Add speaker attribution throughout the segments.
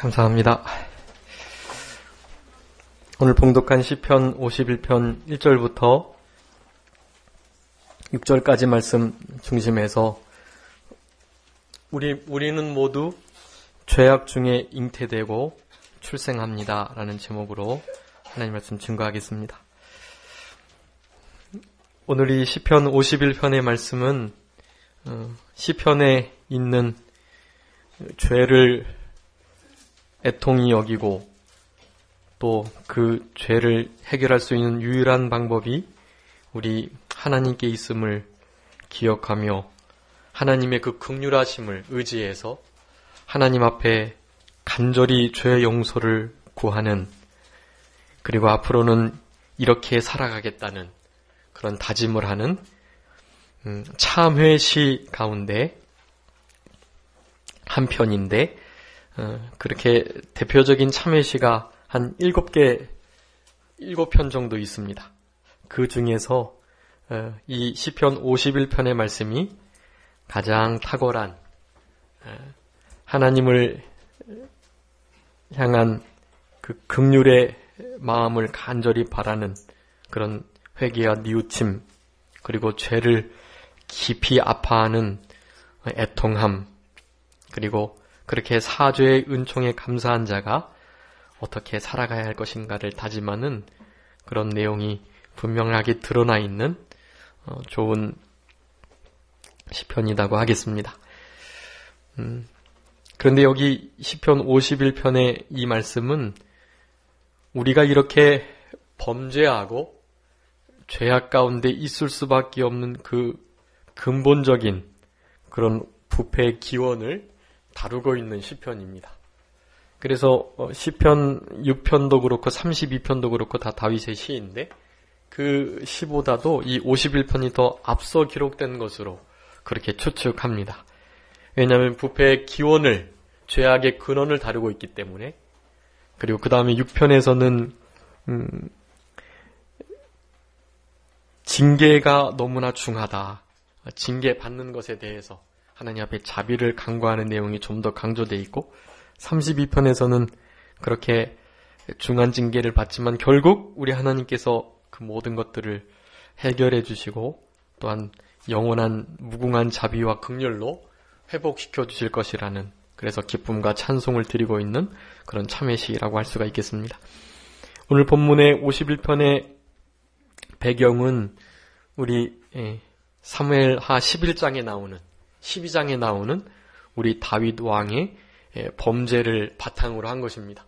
Speaker 1: 감사합니다. 오늘 봉독한 시편 51편 1절부터 6절까지 말씀 중심에서 우리는 모두 죄악 중에 잉태되고 출생합니다 라는 제목으로 하나님 말씀 증거하겠습니다. 오늘 이 시편 51편의 말씀은 시편에 있는 죄를 애통히 여기고 또 그 죄를 해결할 수 있는 유일한 방법이 우리 하나님께 있음을 기억하며 하나님의 그 긍휼하심을 의지해서 하나님 앞에 간절히 죄의 용서를 구하는, 그리고 앞으로는 이렇게 살아가겠다는 그런 다짐을 하는 참회시 가운데 한 편인데, 그렇게 대표적인 참회시가 한 7편 정도 있습니다. 그 중에서 이 시편 51편의 말씀이 가장 탁월한 하나님을 향한 그 긍휼의 마음을 간절히 바라는 그런 회개와 뉘우침, 그리고 죄를 깊이 아파하는 애통함, 그리고 그렇게 사죄의 은총에 감사한 자가 어떻게 살아가야 할 것인가를 다짐하는 그런 내용이 분명하게 드러나 있는 좋은 시편이라고 하겠습니다. 그런데 여기 시편 51편의 이 말씀은 우리가 이렇게 범죄하고 죄악 가운데 있을 수밖에 없는 그 근본적인 그런 부패의 기원을 다루고 있는 시편입니다. 그래서 시편 6편도 그렇고 32편도 그렇고 다 다윗의 시인데 그 시보다도 이 51편이 더 앞서 기록된 것으로 그렇게 추측합니다. 왜냐하면 부패의 기원을, 죄악의 근원을 다루고 있기 때문에. 그리고 그 다음에 6편에서는 징계가 너무나 중하다, 징계 받는 것에 대해서 하나님 앞에 자비를 강구하는 내용이 좀 더 강조되어 있고, 32편에서는 그렇게 중한 징계를 받지만 결국 우리 하나님께서 그 모든 것들을 해결해 주시고 또한 영원한 무궁한 자비와 긍휼로 회복시켜 주실 것이라는, 그래서 기쁨과 찬송을 드리고 있는 그런 참회시라고 할 수가 있겠습니다. 오늘 본문의 51편의 배경은 우리 사무엘하 11장에 나오는, 12장에 나오는 우리 다윗 왕의 범죄를 바탕으로 한 것입니다.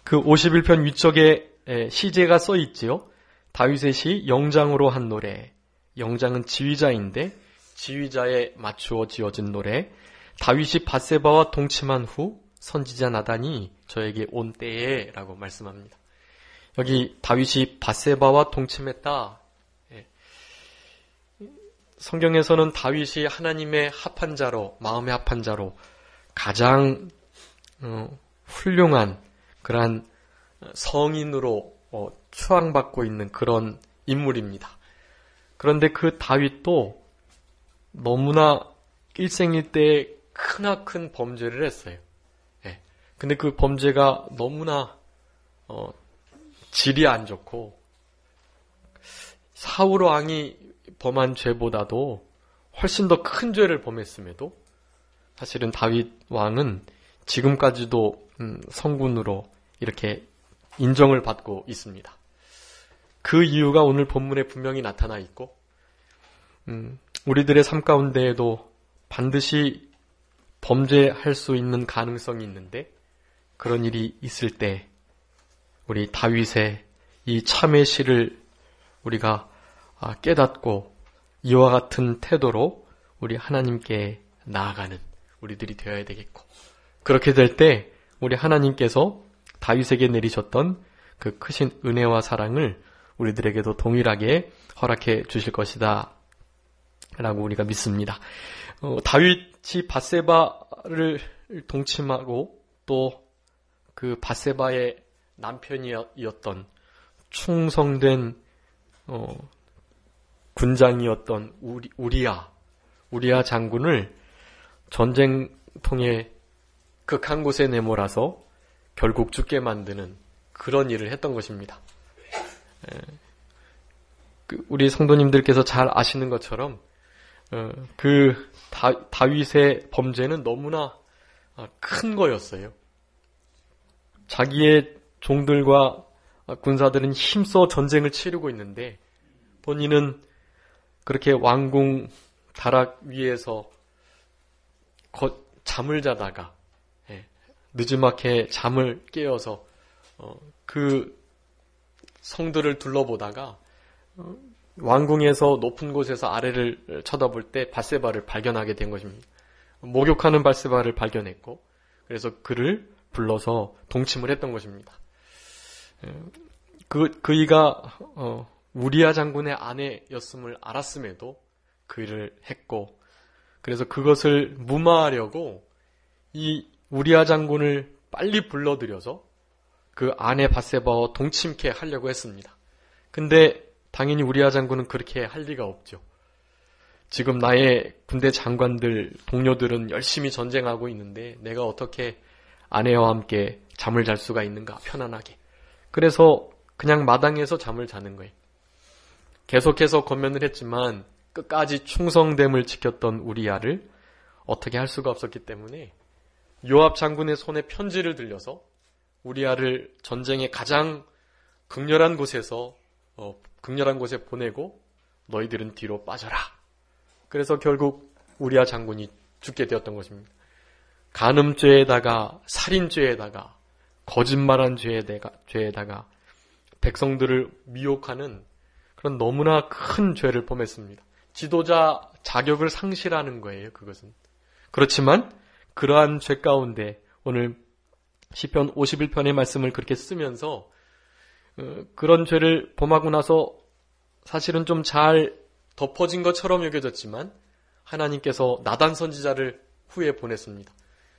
Speaker 1: 그 51편 위쪽에 시제가 써 있지요. 다윗의 시 영장으로 한 노래. 영장은 지휘자인데 지휘자에 맞추어 지어진 노래. 다윗이 밧세바와 동침한 후 선지자 나단이 저에게 온 때에 라고 말씀합니다. 여기 다윗이 밧세바와 동침했다. 성경에서는 다윗이 하나님의 합한 자로, 마음의 합한 자로 가장 훌륭한 그러한 성인으로 추앙받고 있는 그런 인물입니다. 그런데 그 다윗도 너무나 일생일대에 크나큰 범죄를 했어요. 근데 그 범죄가 너무나 질이 안 좋고, 사울 왕이 범한 죄보다도 훨씬 더 큰 죄를 범했음에도 사실은 다윗 왕은 지금까지도 성군으로 이렇게 인정을 받고 있습니다. 그 이유가 오늘 본문에 분명히 나타나 있고, 우리들의 삶 가운데에도 반드시 범죄할 수 있는 가능성이 있는데, 그런 일이 있을 때 우리 다윗의 이 참회시를 우리가 깨닫고 이와 같은 태도로 우리 하나님께 나아가는 우리들이 되어야 되겠고, 그렇게 될 때 우리 하나님께서 다윗에게 내리셨던 그 크신 은혜와 사랑을 우리들에게도 동일하게 허락해 주실 것이다 라고 우리가 믿습니다. 다윗이 밧세바를 동침하고 또 그 밧세바의 남편이었던 충성된 군장이었던 우리야 장군을 전쟁통에 극한 곳에 내몰아서 결국 죽게 만드는 그런 일을 했던 것입니다. 우리 성도님들께서 잘 아시는 것처럼 그 다윗의 범죄는 너무나 큰 거였어요. 자기의 종들과 군사들은 힘써 전쟁을 치르고 있는데 본인은 그렇게 왕궁 다락 위에서 잠을 자다가 늦지막히 잠을 깨어서 그 성들을 둘러보다가 왕궁에서 높은 곳에서 아래를 쳐다볼 때 bat세바를 발견하게 된 것입니다. 목욕하는 bat세바를 발견했고 그래서 그를 불러서 동침을 했던 것입니다. 그이가 우리아 장군의 아내였음을 알았음에도 그 일을 했고 그래서 그것을 무마하려고 이 우리아 장군을 빨리 불러들여서 그 아내 bat세바와 동침케 하려고 했습니다. 근데 당연히 우리아 장군은 그렇게 할 리가 없죠. 지금 나의 군대 장관들, 동료들은 열심히 전쟁하고 있는데 내가 어떻게 아내와 함께 잠을 잘 수가 있는가, 편안하게. 그래서 그냥 마당에서 잠을 자는 거예요. 계속해서 권면을 했지만 끝까지 충성됨을 지켰던 우리아를 어떻게 할 수가 없었기 때문에 요압 장군의 손에 편지를 들려서 우리아를 전쟁의 가장 극렬한 곳에 보내고 너희들은 뒤로 빠져라. 그래서 결국 우리아 장군이 죽게 되었던 것입니다. 간음죄에다가 살인죄에다가 거짓말한 죄에다가 백성들을 미혹하는 그런 너무나 큰 죄를 범했습니다. 지도자 자격을 상실하는 거예요, 그것은. 그렇지만 그러한 죄 가운데 오늘 시편 51편의 말씀을 그렇게 쓰면서 그런 죄를 범하고 나서 사실은 좀 잘 덮어진 것처럼 여겨졌지만 하나님께서 나단 선지자를 후에 보냈습니다.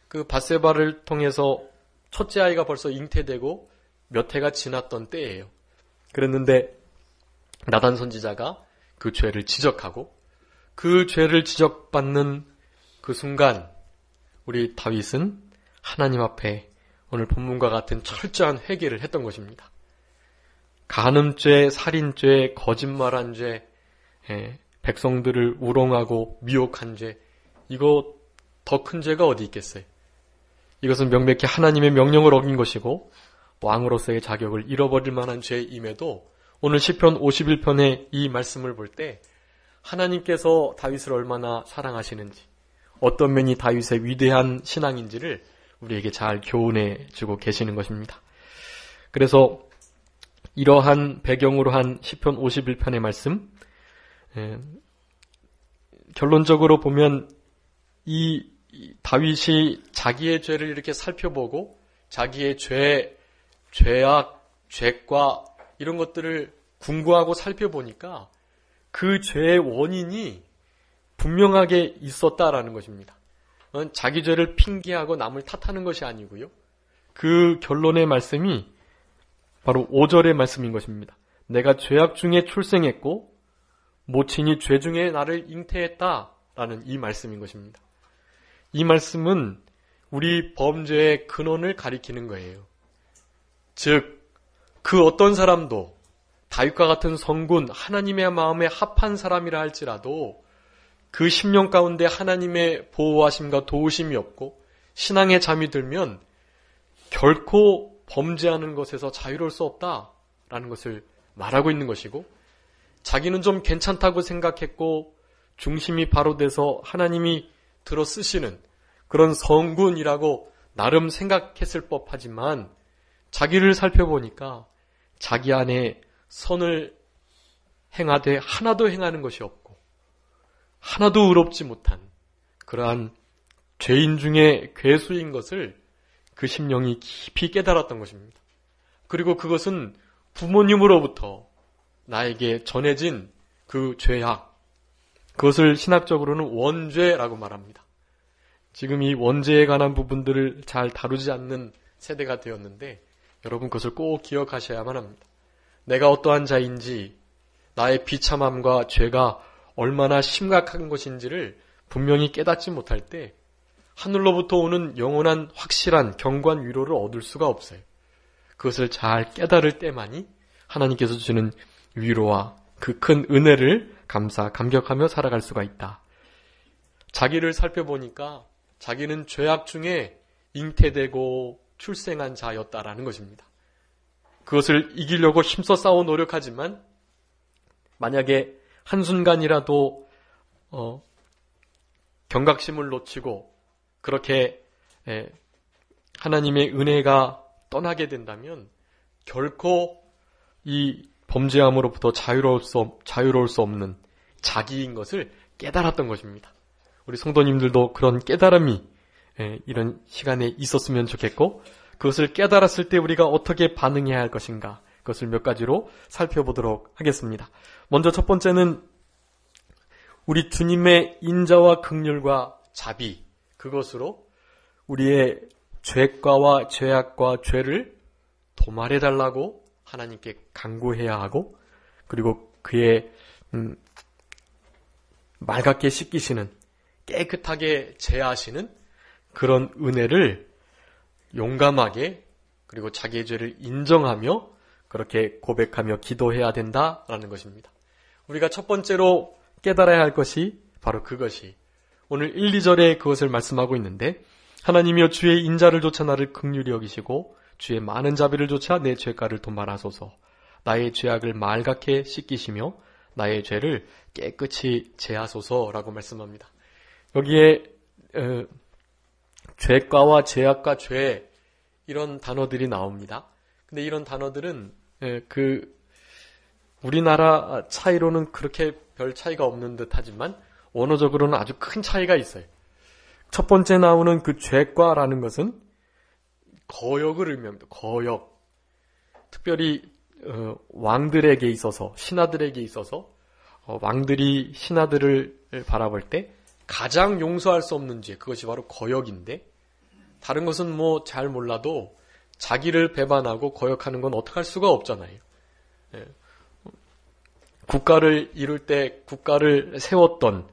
Speaker 1: 그 bat세바를 통해서 첫째 아이가 벌써 잉태되고 몇 해가 지났던 때예요. 그랬는데 나단 선지자가 그 죄를 지적하고 그 죄를 지적받는 그 순간 우리 다윗은 하나님 앞에 오늘 본문과 같은 철저한 회개를 했던 것입니다. 간음죄, 살인죄, 거짓말한 죄, 백성들을 우롱하고 미혹한 죄, 이거 더 큰 죄가 어디 있겠어요? 이것은 명백히 하나님의 명령을 어긴 것이고 왕으로서의 자격을 잃어버릴 만한 죄임에도 오늘 시편 51편의 이 말씀을 볼 때 하나님께서 다윗을 얼마나 사랑하시는지, 어떤 면이 다윗의 위대한 신앙인지를 우리에게 잘 교훈해 주고 계시는 것입니다. 그래서 이러한 배경으로 한 시편 51편의 말씀, 결론적으로 보면 이 다윗이 자기의 죄를 이렇게 살펴보고 자기의 죄악, 죄과 이런 것들을 궁구하고 살펴보니까 그 죄의 원인이 분명하게 있었다라는 것입니다. 자기 죄를 핑계하고 남을 탓하는 것이 아니고요. 그 결론의 말씀이 바로 5절의 말씀인 것입니다. 내가 죄악 중에 출생했고 모친이 죄 중에 나를 잉태했다라는 이 말씀인 것입니다. 이 말씀은 우리 범죄의 근원을 가리키는 거예요. 즉, 그 어떤 사람도 다윗과 같은 성군, 하나님의 마음에 합한 사람이라 할지라도 그 심령 가운데 하나님의 보호하심과 도우심이 없고 신앙에 잠이 들면 결코 범죄하는 것에서 자유로울 수 없다라는 것을 말하고 있는 것이고, 자기는 좀 괜찮다고 생각했고 중심이 바로 돼서 하나님이 들어 쓰시는 그런 성군이라고 나름 생각했을 법하지만 자기를 살펴보니까 자기 안에 선을 행하되 하나도 행하는 것이 없고 하나도 의롭지 못한 그러한 죄인 중에 괴수인 것을 그 심령이 깊이 깨달았던 것입니다. 그리고 그것은 부모님으로부터 나에게 전해진 그 죄악, 그것을 신학적으로는 원죄라고 말합니다. 지금 이 원죄에 관한 부분들을 잘 다루지 않는 세대가 되었는데 여러분 그것을 꼭 기억하셔야만 합니다. 내가 어떠한 자인지, 나의 비참함과 죄가 얼마나 심각한 것인지를 분명히 깨닫지 못할 때 하늘로부터 오는 영원한 확실한 경관 위로를 얻을 수가 없어요. 그것을 잘 깨달을 때만이 하나님께서 주시는 위로와 그 큰 은혜를 감격하며 살아갈 수가 있다. 자기를 살펴보니까 자기는 죄악 중에 잉태되고 출생한 자였다라는 것입니다. 그것을 이기려고 힘써 싸워 노력하지만 만약에 한순간이라도 경각심을 놓치고 그렇게 하나님의 은혜가 떠나게 된다면 결코 이 범죄함으로부터 자유로울 수 없는 자기인 것을 깨달았던 것입니다. 우리 성도님들도 그런 깨달음이 이런 시간에 있었으면 좋겠고, 그것을 깨달았을 때 우리가 어떻게 반응해야 할 것인가, 그것을 몇 가지로 살펴보도록 하겠습니다. 먼저 첫 번째는 우리 주님의 인자와 긍휼과 자비, 그것으로 우리의 죄과와 죄악과 죄를 도말해달라고 하나님께 간구해야 하고, 그리고 그의 맑게 씻기시는, 깨끗하게 제하시는 그런 은혜를 용감하게, 그리고 자기의 죄를 인정하며 그렇게 고백하며 기도해야 된다라는 것입니다. 우리가 첫 번째로 깨달아야 할 것이 바로 그것이, 오늘 1, 2절에 그것을 말씀하고 있는데, 하나님이여 주의 인자를 조차 나를 긍휼히 여기시고 주의 많은 자비를 조차 내 죄가를 도말하소서. 나의 죄악을 맑게 씻기시며 나의 죄를 깨끗이 제하소서라고 말씀합니다. 여기에 죄과와 죄악과 죄, 이런 단어들이 나옵니다. 근데 이런 단어들은 우리나라 차이로는 그렇게 별 차이가 없는 듯 하지만 원어적으로는 아주 큰 차이가 있어요. 첫 번째 나오는 그 죄과라는 것은 거역을 의미합니다. 거역. 특별히 왕들에게 있어서, 신하들에게 있어서 왕들이 신하들을 바라볼 때 가장 용서할 수 없는 죄, 그것이 바로 거역인데, 다른 것은 뭐 잘 몰라도 자기를 배반하고 거역하는 건 어떻게 할 수가 없잖아요. 국가를 이룰 때 국가를 세웠던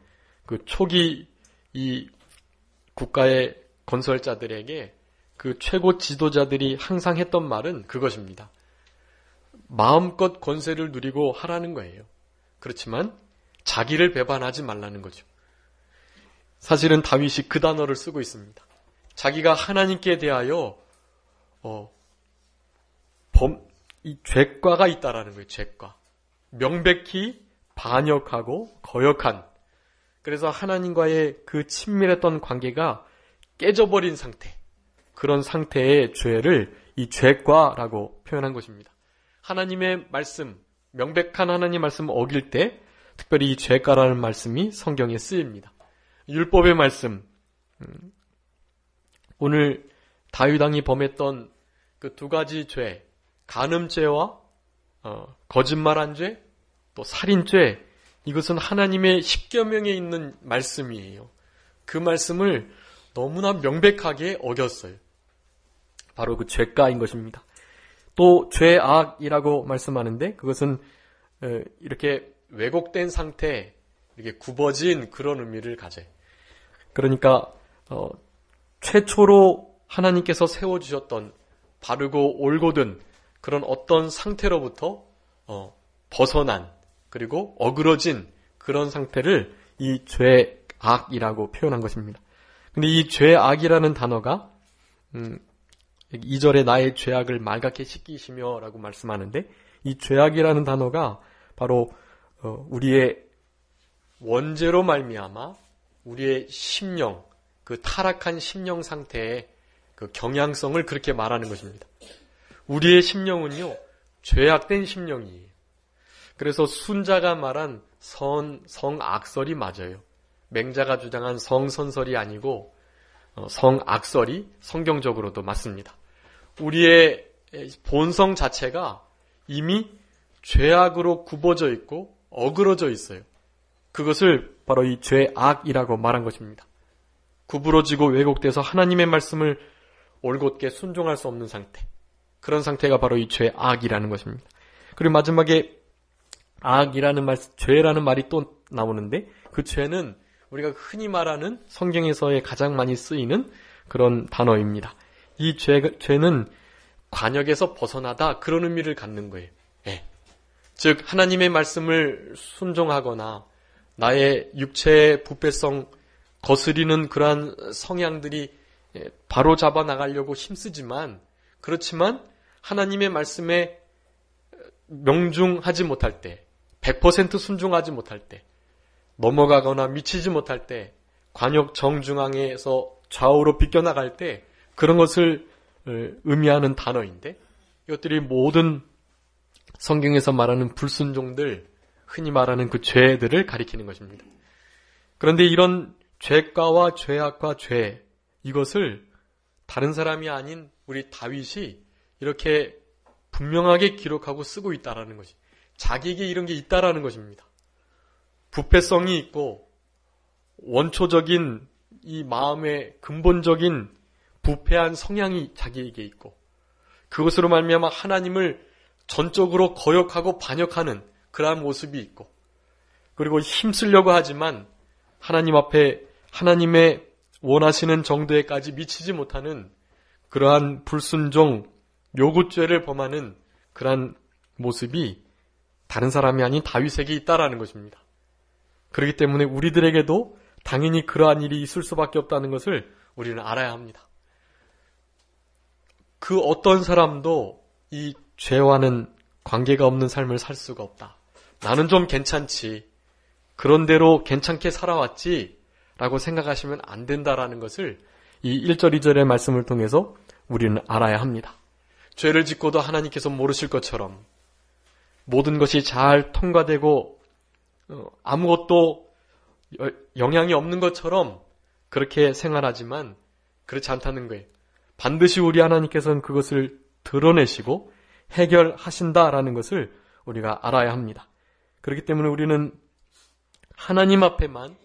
Speaker 1: 그 초기 이 국가의 건설자들에게 그 최고 지도자들이 항상 했던 말은 그것입니다. 마음껏 권세를 누리고 하라는 거예요. 그렇지만 자기를 배반하지 말라는 거죠. 사실은 다윗이 그 단어를 쓰고 있습니다. 자기가 하나님께 대하여 이 죄과가 있다라는 거예요. 죄과. 명백히 반역하고 거역한, 그래서 하나님과의 그 친밀했던 관계가 깨져버린 상태, 그런 상태의 죄를 이 죄과라고 표현한 것입니다. 하나님의 말씀, 명백한 하나님 말씀 어길 때 특별히 이 죄과라는 말씀이 성경에 쓰입니다. 율법의 말씀, 오늘 다윗 왕이 범했던 그 두 가지 죄, 간음죄와 거짓말한 죄, 또 살인죄, 이것은 하나님의 십계명에 있는 말씀이에요. 그 말씀을 너무나 명백하게 어겼어요. 바로 그 죄가인 것입니다. 또 죄악이라고 말씀하는데 그것은 이렇게 왜곡된 상태, 이렇게 굽어진 그런 의미를 가져요. 그러니까 최초로 하나님께서 세워주셨던 바르고 올곧은 그런 어떤 상태로부터 벗어난, 그리고 어그러진 그런 상태를 이 죄악이라고 표현한 것입니다. 근데 이 죄악이라는 단어가 2절에 나의 죄악을 맑게 씻기시며 라고 말씀하는데, 이 죄악이라는 단어가 바로 우리의 원죄로 말미암아 우리의 심령, 그 타락한 심령 상태의 그 경향성을 그렇게 말하는 것입니다. 우리의 심령은요, 죄악된 심령이에요. 그래서 순자가 말한 성악설이 맞아요. 맹자가 주장한 성선설이 아니고 성악설이 성경적으로도 맞습니다. 우리의 본성 자체가 이미 죄악으로 굽어져 있고 어그러져 있어요. 그것을 바로 이 죄악이라고 말한 것입니다. 구부러지고 왜곡돼서 하나님의 말씀을 올곧게 순종할 수 없는 상태, 그런 상태가 바로 이 죄악이라는 것입니다. 그리고 마지막에 악이라는 말, 죄라는 말이 또 나오는데, 그 죄는 우리가 흔히 말하는 성경에서의 가장 많이 쓰이는 그런 단어입니다. 이 죄는 관역에서 벗어나다 그런 의미를 갖는 거예요. 예. 즉 하나님의 말씀을 순종하거나 나의 육체의 부패성 거스리는 그러한 성향들이 바로 잡아 나가려고 힘쓰지만 그렇지만 하나님의 말씀에 명중하지 못할 때 100% 순종하지 못할 때 넘어가거나 미치지 못할 때 관역 정중앙에서 좌우로 비껴나갈 때 그런 것을 의미하는 단어인데 이것들이 모든 성경에서 말하는 불순종들 흔히 말하는 그 죄들을 가리키는 것입니다. 그런데 이런 죄가와 죄악과 죄 이것을 다른 사람이 아닌 우리 다윗이 이렇게 분명하게 기록하고 쓰고 있다라는 것이 자기에게 이런 게 있다라는 것입니다. 부패성이 있고 원초적인 이 마음의 근본적인 부패한 성향이 자기에게 있고 그것으로 말미암아 하나님을 전적으로 거역하고 반역하는 그러한 모습이 있고 그리고 힘쓰려고 하지만 하나님 앞에 하나님의 원하시는 정도에까지 미치지 못하는 그러한 불순종 요구죄를 범하는 그러한 모습이 다른 사람이 아닌 다윗에게 있다라는 것입니다. 그렇기 때문에 우리들에게도 당연히 그러한 일이 있을 수밖에 없다는 것을 우리는 알아야 합니다. 그 어떤 사람도 이 죄와는 관계가 없는 삶을 살 수가 없다. 나는 좀 괜찮지. 그런 대로 괜찮게 살아왔지. 라고 생각하시면 안 된다라는 것을 이 1절, 2절의 말씀을 통해서 우리는 알아야 합니다. 죄를 짓고도 하나님께서 모르실 것처럼 모든 것이 잘 통과되고 아무것도 영향이 없는 것처럼 그렇게 생활하지만 그렇지 않다는 거예요. 반드시 우리 하나님께서는 그것을 드러내시고 해결하신다라는 것을 우리가 알아야 합니다. 그렇기 때문에 우리는 하나님 앞에만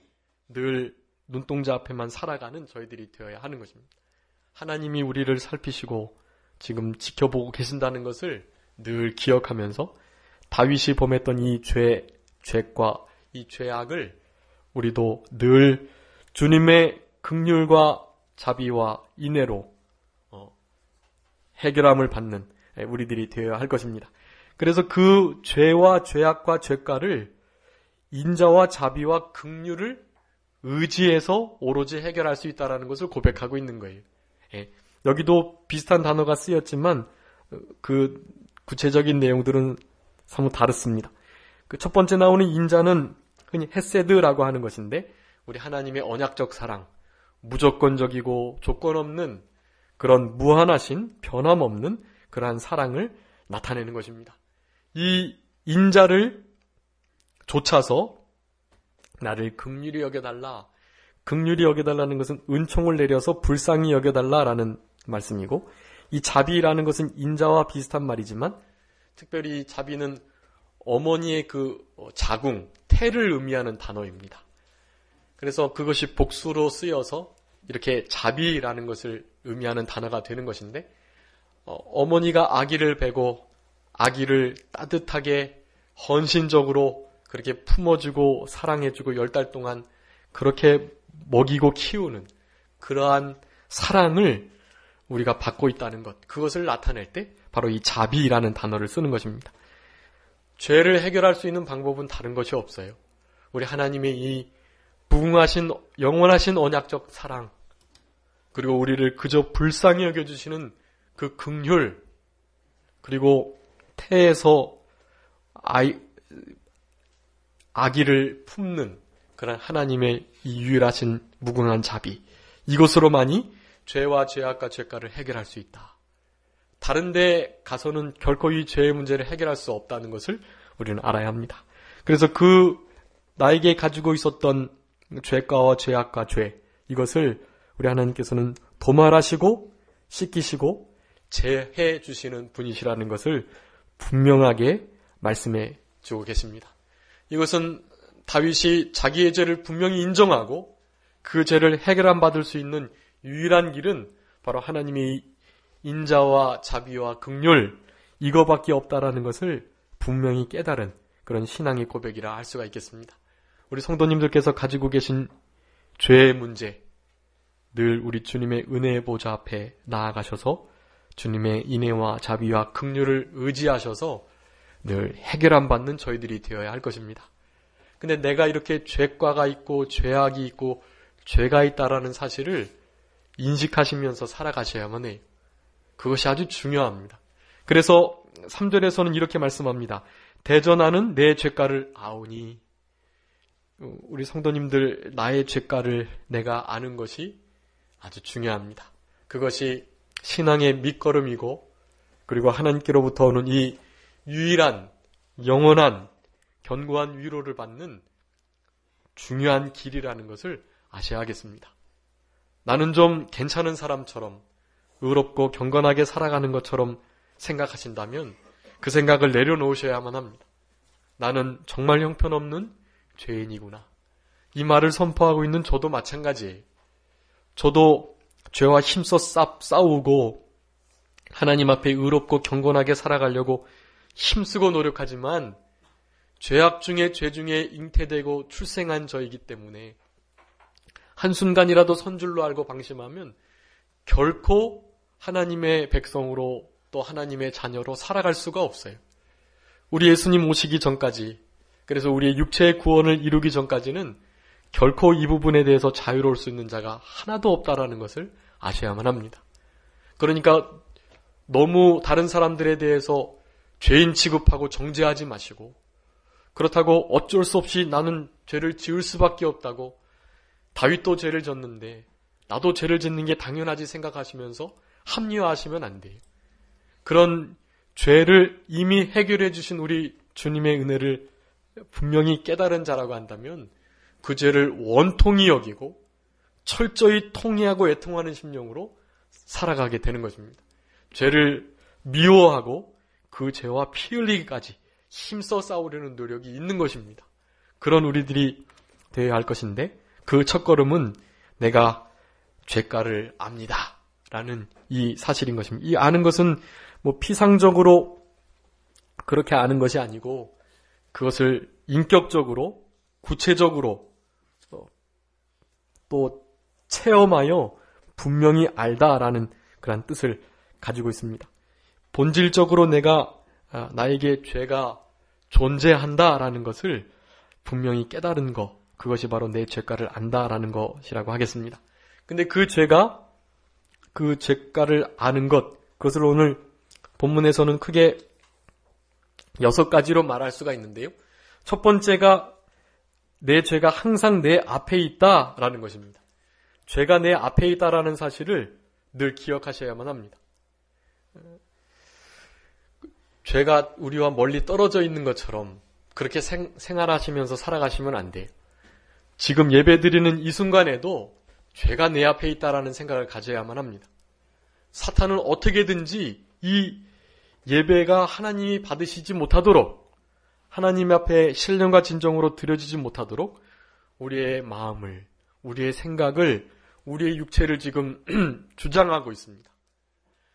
Speaker 1: 늘 눈동자 앞에만 살아가는 저희들이 되어야 하는 것입니다. 하나님이 우리를 살피시고 지금 지켜보고 계신다는 것을 늘 기억하면서 다윗이 범했던 이 죄과 이 죄악을 우리도 늘 주님의 긍휼과 자비와 인애로 해결함을 받는 우리들이 되어야 할 것입니다. 그래서 그 죄와 죄악과 죄가를 인자와 자비와 긍휼을 의지해서 오로지 해결할 수 있다는 것을 고백하고 있는 거예요. 여기도 비슷한 단어가 쓰였지만 그 구체적인 내용들은 사뭇 다릅니다. 그 첫 번째 나오는 인자는 흔히 헤세드라고 하는 것인데 우리 하나님의 언약적 사랑, 무조건적이고 조건 없는 그런 무한하신 변함없는 그러한 사랑을 나타내는 것입니다. 이 인자를 좇아서 나를 긍휼히 여겨달라. 긍휼히 여겨달라는 것은 은총을 내려서 불쌍히 여겨달라라는 말씀이고 이 자비라는 것은 인자와 비슷한 말이지만 특별히 자비는 어머니의 그 자궁, 태를 의미하는 단어입니다. 그래서 그것이 복수로 쓰여서 이렇게 자비라는 것을 의미하는 단어가 되는 것인데 어머니가 아기를 베고 아기를 따뜻하게 헌신적으로 그렇게 품어주고 사랑해주고 10달 동안 그렇게 먹이고 키우는 그러한 사랑을 우리가 받고 있다는 것, 그것을 나타낼 때 바로 이 자비라는 단어를 쓰는 것입니다. 죄를 해결할 수 있는 방법은 다른 것이 없어요. 우리 하나님의 이 무궁하신 영원하신 언약적 사랑 그리고 우리를 그저 불쌍히 여겨주시는 그 긍휼 그리고 태에서 아기를 품는 그런 하나님의 이 유일하신 무궁한 자비 이것으로만이 죄와 죄악과 죄가를 해결할 수 있다. 다른 데 가서는 결코 이 죄의 문제를 해결할 수 없다는 것을 우리는 알아야 합니다. 그래서 그 나에게 가지고 있었던 죄가와 죄악과 죄 이것을 우리 하나님께서는 도말하시고 씻기시고 제해 주시는 분이시라는 것을 분명하게 말씀해 주고 계십니다. 이것은 다윗이 자기의 죄를 분명히 인정하고 그 죄를 해결함 받을 수 있는 유일한 길은 바로 하나님의 인자와 자비와 긍휼 이거밖에 없다라는 것을 분명히 깨달은 그런 신앙의 고백이라 할 수가 있겠습니다. 우리 성도님들께서 가지고 계신 죄의 문제, 늘 우리 주님의 은혜의 보좌 앞에 나아가셔서 주님의 인애와 자비와 긍휼을 의지하셔서 늘 해결안 받는 저희들이 되어야 할 것입니다. 근데 내가 이렇게 죄과가 있고 죄악이 있고 죄가 있다라는 사실을 인식하시면서 살아가셔야만 해요. 그것이 아주 중요합니다. 그래서 3절에서는 이렇게 말씀합니다. 대전하는 내 죄가를 아오니. 우리 성도님들, 나의 죄가를 내가 아는 것이 아주 중요합니다. 그것이 신앙의 밑거름이고, 그리고 하나님께로부터 오는 이 유일한 영원한 견고한 위로를 받는 중요한 길이라는 것을 아셔야겠습니다. 나는 좀 괜찮은 사람처럼 의롭고 경건하게 살아가는 것처럼 생각하신다면 그 생각을 내려놓으셔야만 합니다. 나는 정말 형편없는 죄인이구나. 이 말을 선포하고 있는 저도 마찬가지예요. 저도 죄와 힘써 싸우고 하나님 앞에 의롭고 경건하게 살아가려고 힘쓰고 노력하지만 죄악 중에 죄 중에 잉태되고 출생한 저이기 때문에 한순간이라도 선줄로 알고 방심하면 결코 하나님의 백성으로 또 하나님의 자녀로 살아갈 수가 없어요. 우리 예수님 오시기 전까지, 그래서 우리의 육체의 구원을 이루기 전까지는 결코 이 부분에 대해서 자유로울 수 있는 자가 하나도 없다라는 것을 아셔야만 합니다. 그러니까 너무 다른 사람들에 대해서 죄인 취급하고 정죄하지 마시고, 그렇다고 어쩔 수 없이 나는 죄를 지을 수밖에 없다고, 다윗도 죄를 졌는데 나도 죄를 짓는 게 당연하지 생각하시면서 합리화하시면 안 돼요. 그런 죄를 이미 해결해 주신 우리 주님의 은혜를 분명히 깨달은 자라고 한다면 그 죄를 원통히 여기고 철저히 통회하고 애통하는 심령으로 살아가게 되는 것입니다. 죄를 미워하고 그 죄와 피 흘리기까지 힘써 싸우려는 노력이 있는 것입니다. 그런 우리들이 되어야 할 것인데, 그 첫걸음은 내가 죄가를 압니다 라는 이 사실인 것입니다. 이 아는 것은 뭐 피상적으로 그렇게 아는 것이 아니고 그것을 인격적으로 구체적으로 또 체험하여 분명히 알다라는 그런 뜻을 가지고 있습니다. 본질적으로 내가 나에게 죄가 존재한다라는 것을 분명히 깨달은 것, 그것이 바로 내 죄가를 안다라는 것이라고 하겠습니다. 근데 그 죄가를 아는 것, 그것을 오늘 본문에서는 크게 6가지로 말할 수가 있는데요. 첫 번째가 내 죄가 항상 내 앞에 있다라는 것입니다. 죄가 내 앞에 있다라는 사실을 늘 기억하셔야만 합니다. 죄가 우리와 멀리 떨어져 있는 것처럼 그렇게 생활하시면서 살아가시면 안 돼요. 지금 예배 드리는 이 순간에도 죄가 내 앞에 있다라는 생각을 가져야만 합니다. 사탄은 어떻게든지 이 예배가 하나님이 받으시지 못하도록, 하나님 앞에 신령과 진정으로 드려지지 못하도록 우리의 마음을, 우리의 생각을, 우리의 육체를 지금 주장하고 있습니다.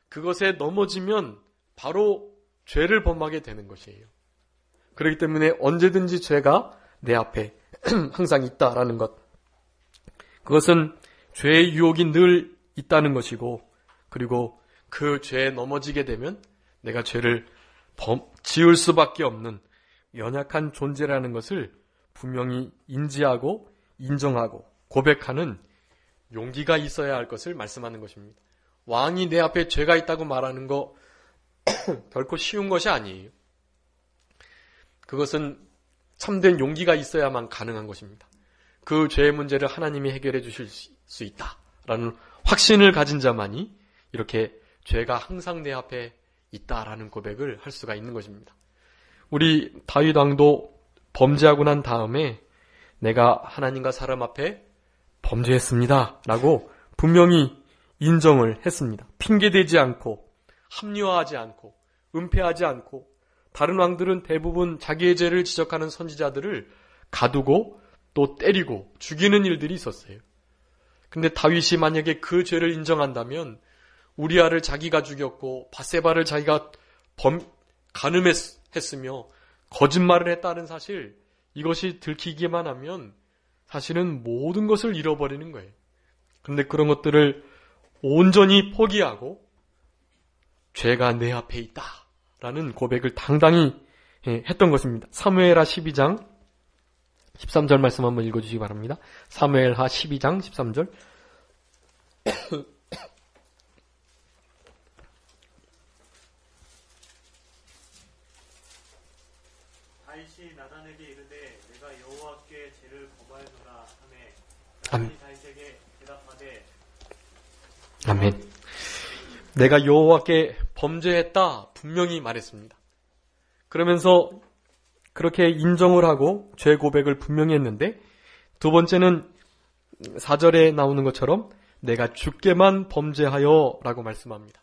Speaker 1: 그것에 넘어지면 바로 죄를 범하게 되는 것이에요. 그렇기 때문에 언제든지 죄가 내 앞에 항상 있다라는 것, 그것은 죄의 유혹이 늘 있다는 것이고, 그리고 그 죄에 넘어지게 되면 내가 죄를 지을 수밖에 없는 연약한 존재라는 것을 분명히 인지하고 인정하고 고백하는 용기가 있어야 할 것을 말씀하는 것입니다. 왕이 내 앞에 죄가 있다고 말하는 거 결코 쉬운 것이 아니에요. 그것은 참된 용기가 있어야만 가능한 것입니다. 그 죄의 문제를 하나님이 해결해 주실 수 있다라는 확신을 가진 자만이 이렇게 죄가 항상 내 앞에 있다라는 고백을 할 수가 있는 것입니다. 우리 다윗 왕도 범죄하고 난 다음에 내가 하나님과 사람 앞에 범죄했습니다 라고 분명히 인정을 했습니다. 핑계대지 않고 합리화하지 않고 은폐하지 않고, 다른 왕들은 대부분 자기의 죄를 지적하는 선지자들을 가두고 또 때리고 죽이는 일들이 있었어요. 근데 다윗이 만약에 그 죄를 인정한다면 우리아를 자기가 죽였고 밧세바를 자기가 간음했으며 거짓말을 했다는 사실, 이것이 들키기만 하면 사실은 모든 것을 잃어버리는 거예요. 그런데 그런 것들을 온전히 포기하고 죄가 내 앞에 있다 라는 고백을 당당히 했던 것입니다. 사무엘하 12장 13절 말씀 한번 읽어주시기 바랍니다. 사무엘하 12장 13절.
Speaker 2: 다윗이 나단에게 이르되 내가 여호와께 죄를 범하였노라 하매
Speaker 1: 아멘.
Speaker 2: 다윗에게 대답하되
Speaker 1: 아멘. 내가 여호와께 범죄했다 분명히 말했습니다. 그러면서 그렇게 인정을 하고 죄 고백을 분명히 했는데, 두 번째는 4절에 나오는 것처럼 내가 주께만 범죄하여 라고 말씀합니다.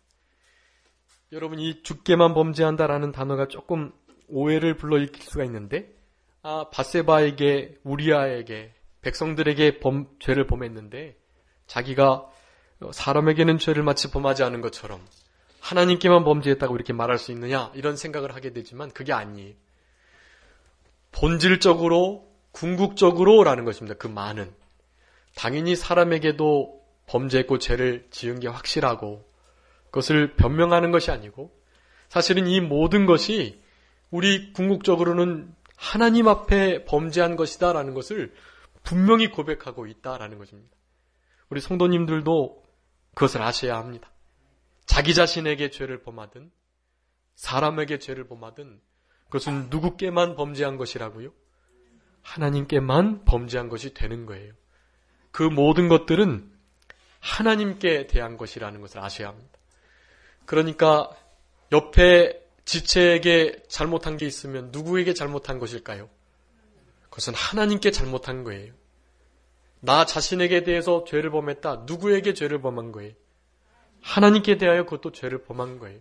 Speaker 1: 여러분, 이 주께만 범죄한다라는 단어가 조금 오해를 불러일으킬 수가 있는데, 밧세바에게, 우리아에게, 백성들에게 죄를 범했는데 자기가 사람에게는 죄를 마치 범하지 않은 것처럼 하나님께만 범죄했다고 이렇게 말할 수 있느냐, 이런 생각을 하게 되지만 그게 아니에요. 본질적으로, 궁극적으로 라는 것입니다. 그 말은 당연히 사람에게도 범죄했고 죄를 지은 게 확실하고 그것을 변명하는 것이 아니고, 사실은 이 모든 것이 우리 궁극적으로는 하나님 앞에 범죄한 것이다 라는 것을 분명히 고백하고 있다라는 것입니다. 우리 성도님들도 그것을 아셔야 합니다. 자기 자신에게 죄를 범하든 사람에게 죄를 범하든 그것은 누구께만 범죄한 것이라고요? 하나님께만 범죄한 것이 되는 거예요. 그 모든 것들은 하나님께 대한 것이라는 것을 아셔야 합니다. 그러니까 옆에 지체에게 잘못한 게 있으면 누구에게 잘못한 것일까요? 그것은 하나님께 잘못한 거예요. 나 자신에게 대해서 죄를 범했다. 누구에게 죄를 범한 거예요? 하나님께 대하여 그것도 죄를 범한 거예요.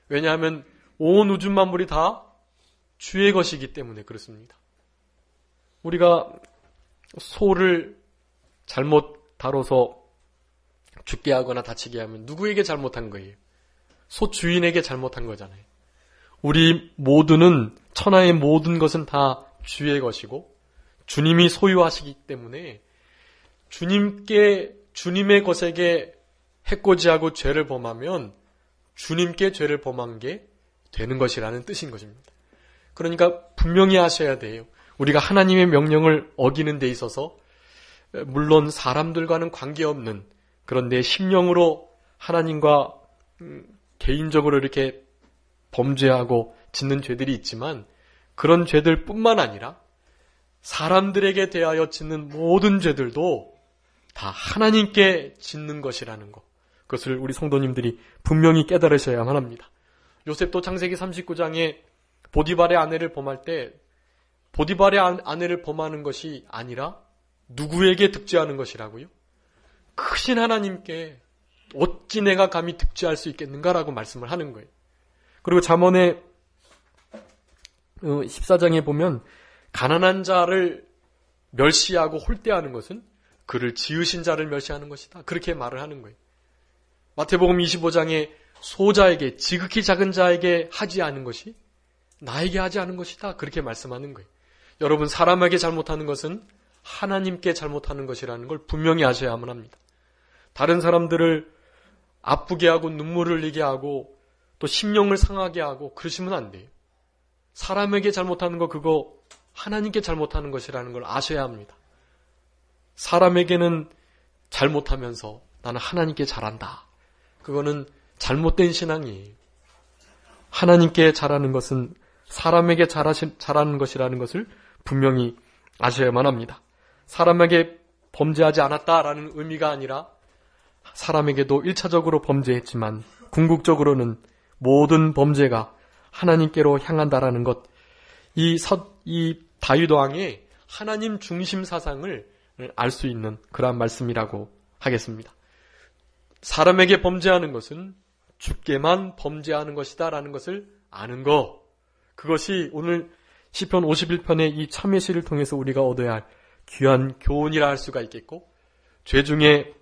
Speaker 1: 왜냐하면 온 우주 만물이 다 주의 것이기 때문에 그렇습니다. 우리가 소를 잘못 다뤄서 죽게 하거나 다치게 하면 누구에게 잘못한 거예요? 소 주인에게 잘못한 거잖아요. 우리 모두는, 천하의 모든 것은 다 주의 것이고 주님이 소유하시기 때문에 주님의 것에게 해코지하고 죄를 범하면 주님께 죄를 범한 게 되는 것이라는 뜻인 것입니다. 그러니까 분명히 하셔야 돼요. 우리가 하나님의 명령을 어기는 데 있어서 물론 사람들과는 관계없는 그런 내 심령으로 하나님과 개인적으로 이렇게 범죄하고 짓는 죄들이 있지만, 그런 죄들 뿐만 아니라 사람들에게 대하여 짓는 모든 죄들도 다 하나님께 짓는 것이라는 것, 그것을 우리 성도님들이 분명히 깨달으셔야만 합니다. 요셉도 창세기 39장에 보디발의 아내를 범할 때 보디발의 아내를 범하는 것이 아니라 누구에게 득죄하는 것이라고요? 크신 하나님께 어찌 내가 감히 득죄할 수 있겠는가라고 말씀을 하는 거예요. 그리고 잠언의 14장에 보면 가난한 자를 멸시하고 홀대하는 것은 그를 지으신 자를 멸시하는 것이다, 그렇게 말을 하는 거예요. 마태복음 25장에 소자에게, 지극히 작은 자에게 하지 않은 것이 나에게 하지 않은 것이다, 그렇게 말씀하는 거예요. 여러분, 사람에게 잘못하는 것은 하나님께 잘못하는 것이라는 걸 분명히 아셔야만 합니다. 다른 사람들을 아프게 하고 눈물을 흘리게 하고 또 심령을 상하게 하고 그러시면 안 돼요. 사람에게 잘못하는 거, 그거 하나님께 잘못하는 것이라는 걸 아셔야 합니다. 사람에게는 잘못하면서 나는 하나님께 잘한다, 그거는 잘못된 신앙이에요. 하나님께 잘하는 것은 사람에게 잘하는 것이라는 것을 분명히 아셔야만 합니다. 사람에게 범죄하지 않았다라는 의미가 아니라 사람에게도 1차적으로 범죄했지만 궁극적으로는 모든 범죄가 하나님께로 향한다라는 것, 이 다윗 왕의 하나님 중심 사상을 알 수 있는 그러한 말씀이라고 하겠습니다. 사람에게 범죄하는 것은 주께만 범죄하는 것이다 라는 것을 아는 것, 그것이 오늘 시편 51편의 이 참회 시를 통해서 우리가 얻어야 할 귀한 교훈이라 할 수가 있겠고, 죄 중에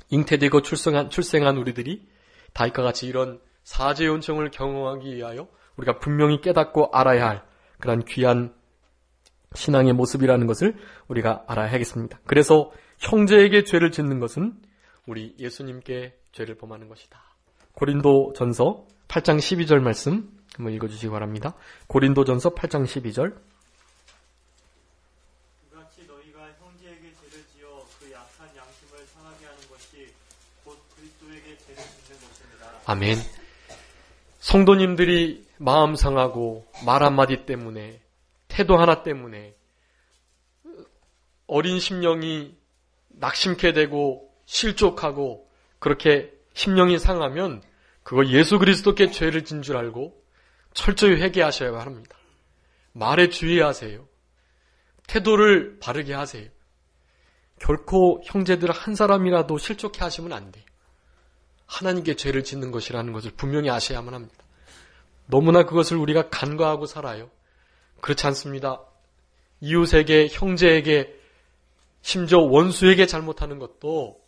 Speaker 1: 잉태되고 출생한 우리들이 다윗과 같이 이런 사죄 요청을 경험하기 위하여 우리가 분명히 깨닫고 알아야 할 그런 귀한 신앙의 모습이라는 것을 우리가 알아야 하겠습니다. 그래서 형제에게 죄를 짓는 것은 우리 예수님께 죄를 범하는 것이다. 고린도전서 8장 12절 말씀 한번 읽어주시기 바랍니다. 고린도전서 8장 12절.
Speaker 2: 그같이 너희가 형제에게 죄를 지어 그 약한 양심을 상하게 하는 것이 곧 그리스도에게 죄를 짓는 것입니다.
Speaker 1: 아멘. 성도님들이 마음 상하고 말 한마디 때문에, 태도 하나 때문에 어린 심령이 낙심케 되고 실족하고 그렇게 심령이 상하면 그거 예수 그리스도께 죄를 진 줄 알고 철저히 회개하셔야 합니다. 말에 주의하세요. 태도를 바르게 하세요. 결코 형제들 한 사람이라도 실족해 하시면 안 돼요. 하나님께 죄를 짓는 것이라는 것을 분명히 아셔야만 합니다. 너무나 그것을 우리가 간과하고 살아요. 그렇지 않습니다. 이웃에게, 형제에게, 심지어 원수에게 잘못하는 것도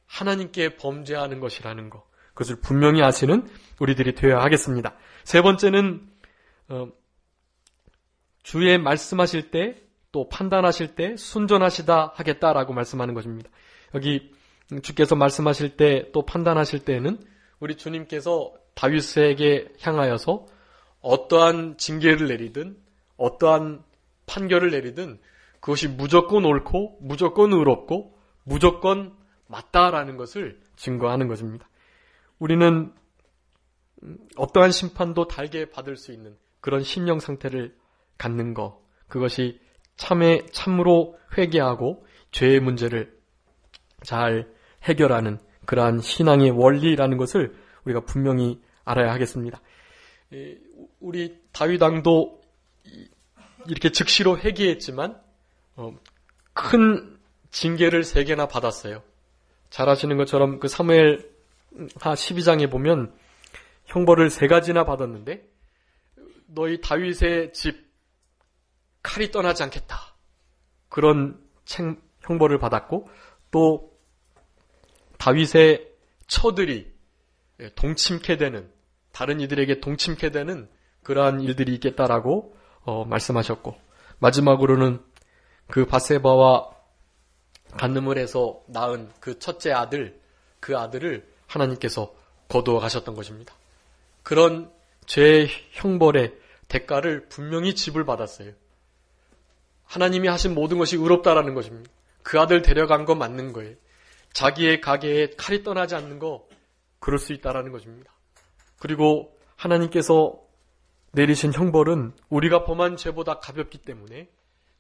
Speaker 1: 하나님께 범죄하는 것이라는 것, 그것을 분명히 아시는 우리들이 되어야 하겠습니다. 세 번째는 주의 말씀하실 때, 또 판단하실 때 순전하시다 하겠다라고 말씀하는 것입니다. 여기 주께서 말씀하실 때, 또 판단하실 때는 우리 주님께서 다윗에게 향하여서 어떠한 징계를 내리든 어떠한 판결을 내리든 그것이 무조건 옳고 무조건 의롭고 무조건 맞다라는 것을 증거하는 것입니다. 우리는 어떠한 심판도 달게 받을 수 있는 그런 심령 상태를 갖는 것, 그것이 참으로 회개하고 죄의 문제를 잘 해결하는 그러한 신앙의 원리라는 것을 우리가 분명히 알아야 하겠습니다. 우리 다윗 왕도 이렇게 즉시로 회개했지만 큰 징계를 3개나 받았어요. 잘 아시는 것처럼 그 사무엘하 12장에 보면 형벌을 3가지나 받았는데, 너희 다윗의 집 칼이 떠나지 않겠다, 그런 형벌을 받았고, 또 다윗의 처들이 동침케 되는, 다른 이들에게 동침케 되는 그러한 일들이 있겠다라고 말씀하셨고, 마지막으로는 그 밧세바와 간음을 해서 낳은 그 첫째 아들, 그 아들을 하나님께서 거두어 가셨던 것입니다. 그런 죄의 형벌의 대가를 분명히 지불 받았어요. 하나님이 하신 모든 것이 의롭다라는 것입니다. 그 아들 데려간 거 맞는 거예요. 자기의 가게에 칼이 떠나지 않는 거, 그럴 수 있다라는 것입니다. 그리고 하나님께서 내리신 형벌은 우리가 범한 죄보다 가볍기 때문에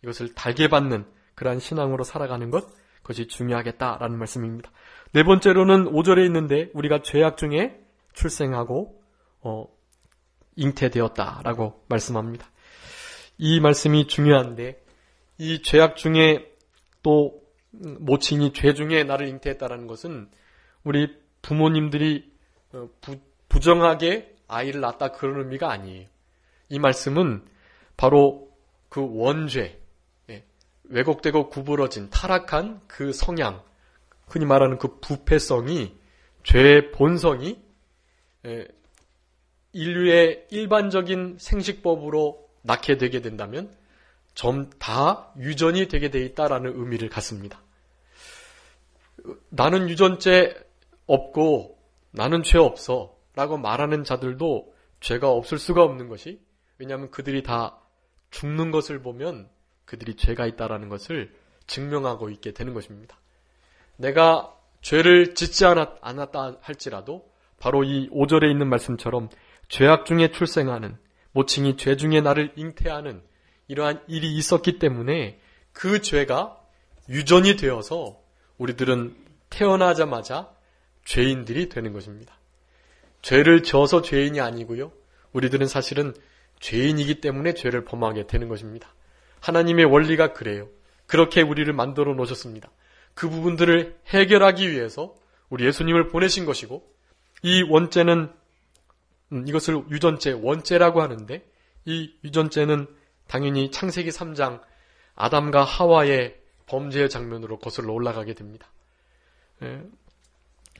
Speaker 1: 이것을 달게 받는 그러한 신앙으로 살아가는 것, 그것이 중요하겠다라는 말씀입니다. 네 번째로는 5절에 있는데 우리가 죄악 중에 출생하고 잉태되었다라고 말씀합니다. 이 말씀이 중요한데, 이 죄악 중에 또 모친이 죄 중에 나를 잉태했다라는 것은 우리 부모님들이 부정하게 아이를 낳았다, 그런 의미가 아니에요. 이 말씀은 바로 그 원죄, 왜곡되고 구부러진 타락한 그 성향, 흔히 말하는 그 부패성이, 죄의 본성이 인류의 일반적인 생식법으로 낳게 되게 된다면 좀 다 유전이 되게 돼 있다라는 의미를 갖습니다. 나는 유전죄 없고 나는 죄 없어 라고 말하는 자들도 죄가 없을 수가 없는 것이, 왜냐하면 그들이 다 죽는 것을 보면 그들이 죄가 있다라는 것을 증명하고 있게 되는 것입니다. 내가 죄를 짓지 않았다 할지라도 바로 이 5절에 있는 말씀처럼 죄악 중에 출생하는, 모친이 죄 중에 나를 잉태하는 이러한 일이 있었기 때문에 그 죄가 유전이 되어서 우리들은 태어나자마자 죄인들이 되는 것입니다. 죄를 져서 죄인이 아니고요, 우리들은 사실은 죄인이기 때문에 죄를 범하게 되는 것입니다. 하나님의 원리가 그래요. 그렇게 우리를 만들어 놓으셨습니다. 그 부분들을 해결하기 위해서 우리 예수님을 보내신 것이고, 이 원죄는 이것을 유전죄, 원죄라고 하는데, 이 유전죄는 당연히 창세기 3장 아담과 하와의 범죄의 장면으로 거슬러 올라가게 됩니다.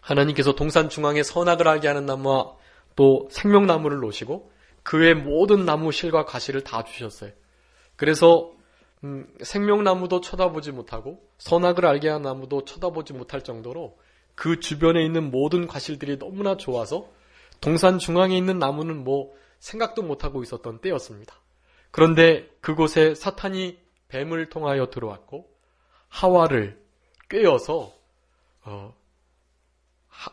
Speaker 1: 하나님께서 동산 중앙에 선악을 알게 하는 나무와 또 생명나무를 놓으시고 그 외 모든 나무 실과 과실을 다 주셨어요. 그래서 생명나무도 쳐다보지 못하고 선악을 알게 한 나무도 쳐다보지 못할 정도로 그 주변에 있는 모든 과실들이 너무나 좋아서 동산 중앙에 있는 나무는 생각도 못하고 있었던 때였습니다. 그런데 그곳에 사탄이 뱀을 통하여 들어왔고 하와를 꿰어서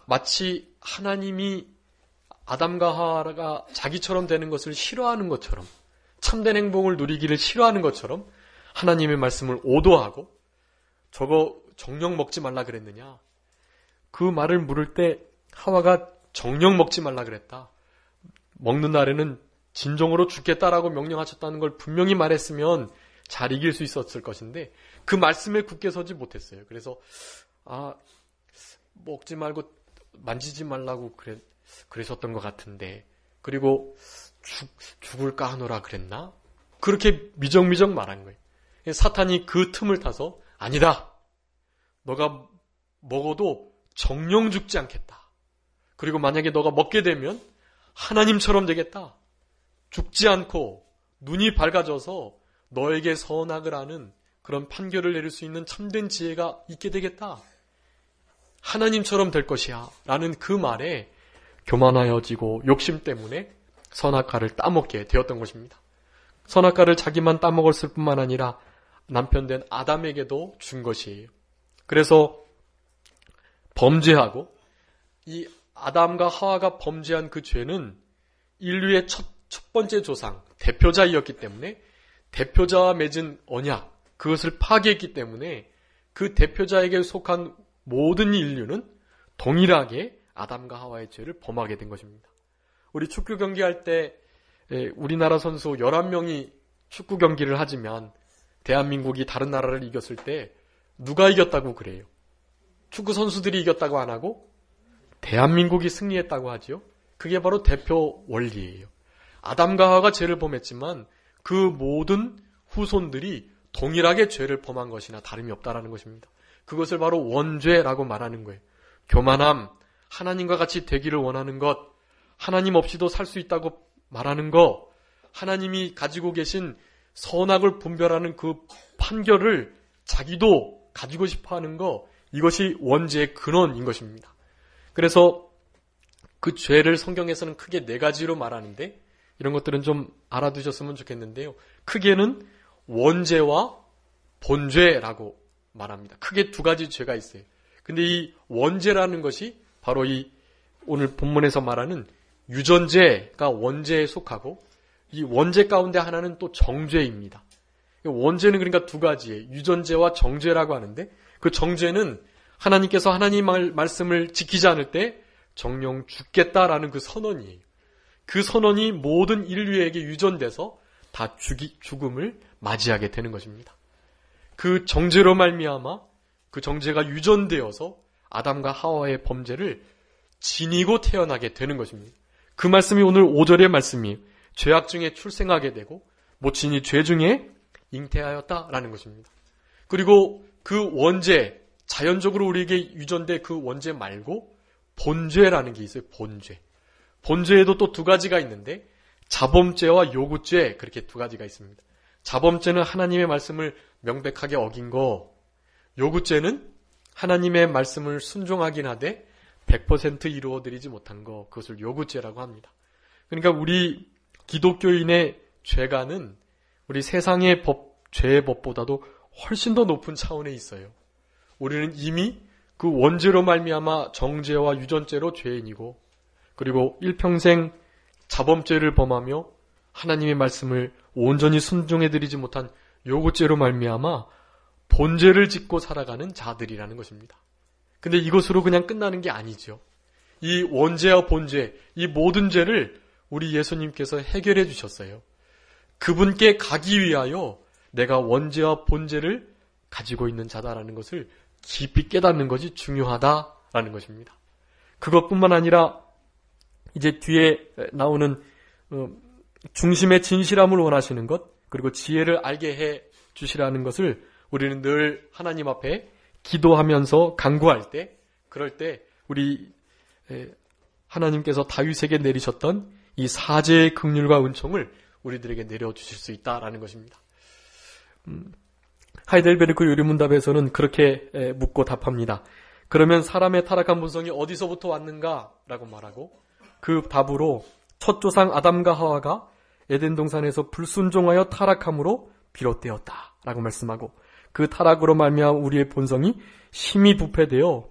Speaker 1: 마치 하나님이 아담과 하와가 자기처럼 되는 것을 싫어하는 것처럼, 참된 행복을 누리기를 싫어하는 것처럼 하나님의 말씀을 오도하고, 저거 정령 먹지 말라 그랬느냐? 그 말을 물을 때 하와가 정령 먹지 말라 그랬다. 먹는 날에는 진정으로 죽겠다라고 명령하셨다는 걸 분명히 말했으면 잘 이길 수 있었을 것인데 그 말씀에 굳게 서지 못했어요. 그래서 먹지 말고 만지지 말라고 그러셨던 것 같은데, 그리고 죽을까 하노라 그랬나? 그렇게 미적미적 말한 거예요. 사탄이 그 틈을 타서 아니다. 너가 먹어도 정령 죽지 않겠다. 그리고 만약에 너가 먹게 되면 하나님처럼 되겠다. 죽지 않고 눈이 밝아져서 너에게 선악을 아는 그런 판결을 내릴 수 있는 참된 지혜가 있게 되겠다. 하나님처럼 될 것이야. 라는 그 말에 교만하여지고 욕심 때문에 선악과를 따먹게 되었던 것입니다. 선악과를 자기만 따먹었을 뿐만 아니라 남편 된 아담에게도 준 것이에요. 그래서 범죄하고 이 아담과 하와가 범죄한 그 죄는 인류의 첫 번째 조상, 대표자이었기 때문에 대표자와 맺은 언약, 그것을 파괴했기 때문에 그 대표자에게 속한 모든 인류는 동일하게 아담과 하와의 죄를 범하게 된 것입니다. 우리 축구 경기할 때 우리나라 선수 11명이 축구 경기를 하지만 대한민국이 다른 나라를 이겼을 때 누가 이겼다고 그래요? 축구 선수들이 이겼다고 안 하고 대한민국이 승리했다고 하지요. 그게 바로 대표 원리예요. 아담과 하와가 죄를 범했지만 그 모든 후손들이 동일하게 죄를 범한 것이나 다름이 없다라는 것입니다. 그것을 바로 원죄라고 말하는 거예요. 교만함, 하나님과 같이 되기를 원하는 것, 하나님 없이도 살 수 있다고 말하는 것, 하나님이 가지고 계신 선악을 분별하는 그 판결을 자기도 가지고 싶어하는 것, 이것이 원죄의 근원인 것입니다. 그래서 그 죄를 성경에서는 크게 4가지로 말하는데 이런 것들은 좀 알아두셨으면 좋겠는데요. 크게는 원죄와 본죄라고 말합니다. 크게 2가지 죄가 있어요. 근데 이 원죄라는 것이 바로 이 오늘 본문에서 말하는 유전죄가 원죄에 속하고, 이 원죄 가운데 하나는 또 정죄입니다. 원죄는 그러니까 2가지예요. 유전죄와 정죄라고 하는데, 그 정죄는 하나님께서 하나님 말씀을 지키지 않을 때 정령 죽겠다라는 그 선언이에요. 그 선언이 모든 인류에게 유전돼서 다 죽음을 맞이하게 되는 것입니다. 그 정죄로 말미암아 그 정죄가 유전되어서 아담과 하와의 범죄를 지니고 태어나게 되는 것입니다. 그 말씀이 오늘 5절의 말씀이에요. 죄악 중에 출생하게 되고 모친이 죄 중에 잉태하였다라는 것입니다. 그리고 그 원죄, 자연적으로 우리에게 유전된 그 원죄 말고 본죄라는 게 있어요. 본죄. 본죄에도 또 2가지가 있는데 자범죄와 요구죄, 그렇게 2가지가 있습니다. 자범죄는 하나님의 말씀을 명백하게 어긴 거, 요구죄는 하나님의 말씀을 순종하긴 하되 100% 이루어드리지 못한 거, 그것을 요구죄라고 합니다. 그러니까 우리 기독교인의 죄가는 우리 세상의 죄의 법보다도 훨씬 더 높은 차원에 있어요. 우리는 이미 그 원죄로 말미암아 정죄와 유전죄로 죄인이고, 그리고 일평생 자범죄를 범하며 하나님의 말씀을 온전히 순종해드리지 못한 요구죄로 말미암아 본죄를 짓고 살아가는 자들이라는 것입니다. 근데 이것으로 그냥 끝나는 게 아니죠. 이 원죄와 본죄, 이 모든 죄를 우리 예수님께서 해결해 주셨어요. 그분께 가기 위하여 내가 원죄와 본죄를 가지고 있는 자다라는 것을 깊이 깨닫는 것이 중요하다라는 것입니다. 그것뿐만 아니라 이제 뒤에 나오는 중심의 진실함을 원하시는 것, 그리고 지혜를 알게 해 주시라는 것을 우리는 늘 하나님 앞에 기도하면서 간구할 때, 그럴 때 우리 하나님께서 다윗에게 내리셨던 이 사죄의 긍휼과 은총을 우리들에게 내려주실 수 있다라는 것입니다. 하이델베르크 요리문답에서는 그렇게 묻고 답합니다. 그러면 사람의 타락한 본성이 어디서부터 왔는가? 라고 말하고 그 답으로 첫 조상 아담과 하와가 에덴 동산에서 불순종하여 타락함으로 비롯되었다 라고 말씀하고 그 타락으로 말미암아 우리의 본성이 심히 부패되어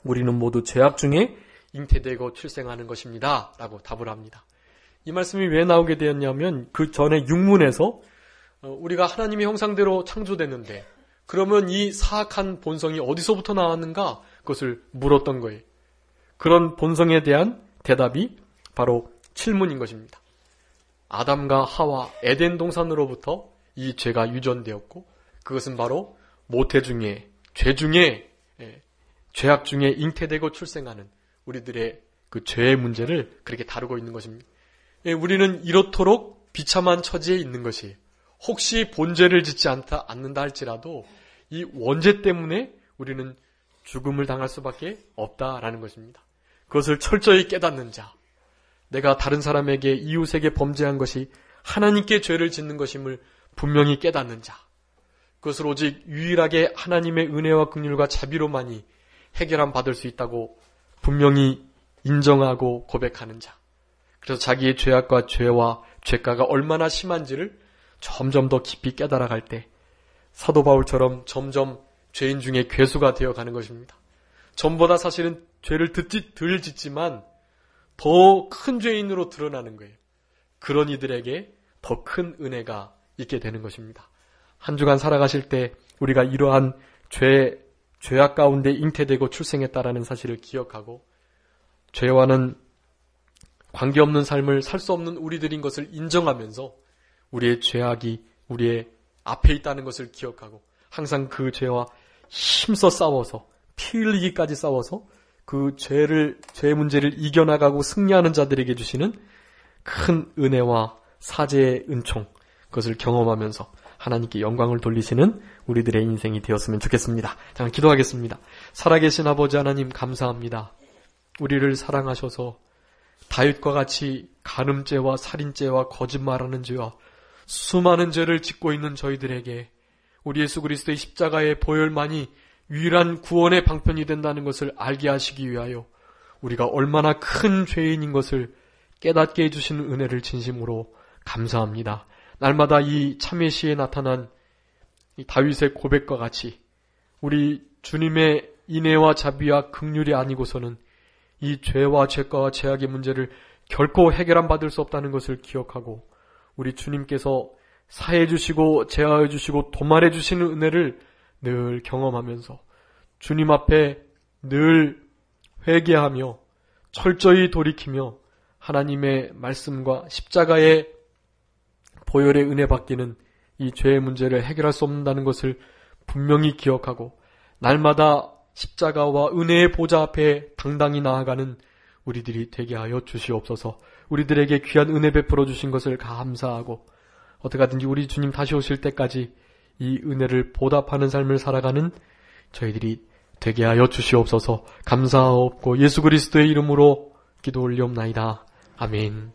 Speaker 1: 우리는 모두 죄악 중에 잉태되고 출생하는 것입니다 라고 답을 합니다. 이 말씀이 왜 나오게 되었냐면 그 전에 육문에서 우리가 하나님의 형상대로 창조됐는데 그러면 이 사악한 본성이 어디서부터 나왔는가? 그것을 물었던 거예요. 그런 본성에 대한 대답이 바로 7문인 것입니다. 아담과 하와 에덴 동산으로부터 이 죄가 유전되었고 그것은 바로 모태 중에 죄 중에 죄악 중에 잉태되고 출생하는 우리들의 그 죄의 문제를 그렇게 다루고 있는 것입니다. 우리는 이렇도록 비참한 처지에 있는 것이 혹시 본죄를 짓지 않는다 할지라도 이 원죄 때문에 우리는 죽음을 당할 수밖에 없다라는 것입니다. 그것을 철저히 깨닫는 자, 내가 다른 사람에게 이웃에게 범죄한 것이 하나님께 죄를 짓는 것임을 분명히 깨닫는 자, 그것을 오직 유일하게 하나님의 은혜와 긍휼과 자비로만이 해결함 받을 수 있다고 분명히 인정하고 고백하는 자, 그래서 자기의 죄악과 죄와 죄가가 얼마나 심한지를 점점 더 깊이 깨달아갈 때 사도 바울처럼 점점 죄인 중에 괴수가 되어가는 것입니다. 전보다 사실은 죄를 덜 짓지만 더 큰 죄인으로 드러나는 거예요. 그런 이들에게 더 큰 은혜가 있게 되는 것입니다. 한 주간 살아가실 때 우리가 이러한 죄악 가운데 잉태되고 출생했다라는 사실을 기억하고 죄와는 관계없는 삶을 살 수 없는 우리들인 것을 인정하면서 우리의 죄악이 우리의 앞에 있다는 것을 기억하고 항상 그 죄와 힘써 싸워서 피 흘리기까지 싸워서 그 죄의 문제를 이겨나가고 승리하는 자들에게 주시는 큰 은혜와 사죄의 은총, 그것을 경험하면서 하나님께 영광을 돌리시는 우리들의 인생이 되었으면 좋겠습니다. 잠깐 기도하겠습니다. 살아계신 아버지 하나님 감사합니다. 우리를 사랑하셔서 다윗과 같이 간음죄와 살인죄와 거짓말하는 죄와 수많은 죄를 짓고 있는 저희들에게 우리 예수 그리스도의 십자가의 보혈만이 유일한 구원의 방편이 된다는 것을 알게 하시기 위하여 우리가 얼마나 큰 죄인인 것을 깨닫게 해주시는 은혜를 진심으로 감사합니다. 날마다 이 참회시에 나타난 이 다윗의 고백과 같이 우리 주님의 인애와 자비와 긍휼이 아니고서는 이 죄와 죄가와 죄악의 문제를 결코 해결함 받을 수 없다는 것을 기억하고 우리 주님께서 사해 주시고 제하해 주시고 도말해 주시는 은혜를 늘 경험하면서 주님 앞에 늘 회개하며 철저히 돌이키며 하나님의 말씀과 십자가의 보혈의 은혜 받기는 이 죄의 문제를 해결할 수 없다는 것을 분명히 기억하고 날마다 십자가와 은혜의 보좌 앞에 당당히 나아가는 우리들이 되게 하여 주시옵소서. 우리들에게 귀한 은혜 베풀어 주신 것을 감사하고 어떻게 하든지 우리 주님 다시 오실 때까지 이 은혜를 보답하는 삶을 살아가는 저희들이 되게 하여 주시옵소서. 감사하옵고 예수 그리스도의 이름으로 기도 올리옵나이다. 아멘.